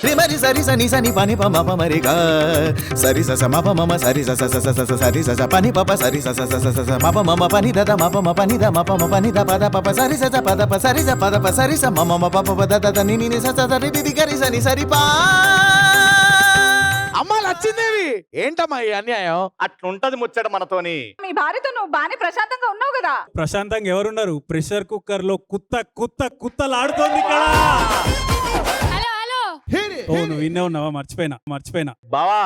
రిమరి సరి సని సని పని పమ పమరి గా సరి స స మప మమ సరి స స స స స సరి స స పని పప సరి స స స స స మప మమ పని ద ద మప మ పని ద మప మ పని ద పద పప సరి స స పద ప సరి స పద ప సరి స మమ మ పప ద ద ద ని ని స స రి రి గరి సని సరి పా. అమ్మా లచ్చిందేవి, ఏంటమ్మా ఈ అన్యాయం? అట్లుంటది ముచ్చట మనతోని. మీ భార్యతో నువ్వు బానే ప్రశాంతంగా ఉన్నావు కదా. ప్రశాంతంగా ఎవరున్నారు? ప్రెషర్ కుక్కర్ లో కుత్తలాడుతోంది ఇక్కడ. ఓ నువ్వు విన్నే ఉన్నావా? మర్చిపోయినా బావా.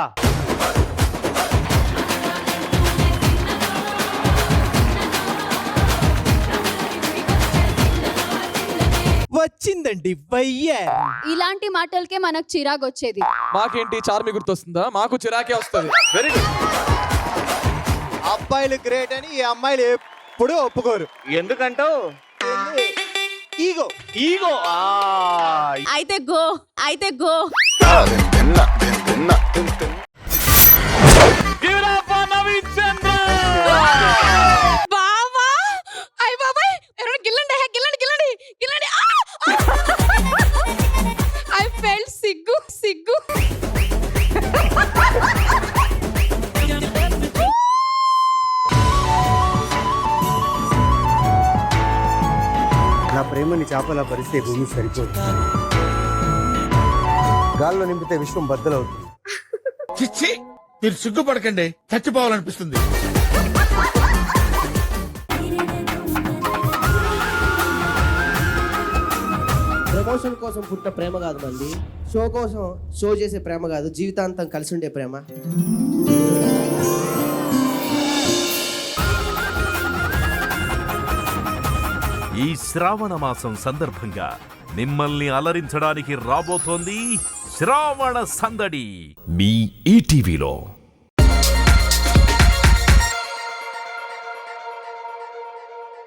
వచ్చిందండి వయ్య. ఇలాంటి మాటలకే మనకు చిరాకు వచ్చేది. మాకేంటి చార్మి గుర్తొస్తుందా? మాకు చిరాకే వస్తుంది. Very good. అబ్బాయిలు గ్రేట్ అని ఈ అమ్మాయిలు ఎప్పుడు ఒప్పుకోరు. ఎందుకంటావు? Ego ego. అయితే గో బావా. అయ్ బాబాయ్, ఎవరైనా గిల్లండి. ఐ ఫెల్ట్ సిగ్గు. నా ప్రేమని చేపలా పరిస్తే భూమి సరిపోదు. గాల్లో నింపితే విశ్వం బద్దలవుతుంది. చిచ్చి, మీరు సిగ్గుపడకండి, చచ్చిపోవాలనిపిస్తుంది. ప్రమోషన్ కోసం పుట్టిన ప్రేమ కాదు మంది. షో కోసం షో చేసే ప్రేమ కాదు, జీవితాంతం కలిసి ఉండే ప్రేమ. ఈ శ్రావణ మాసం సందర్భంగా మిమ్మల్ని అలరించడానికి రాబోతోంది శ్రావణ సందడి మీ ఈటీవీలో.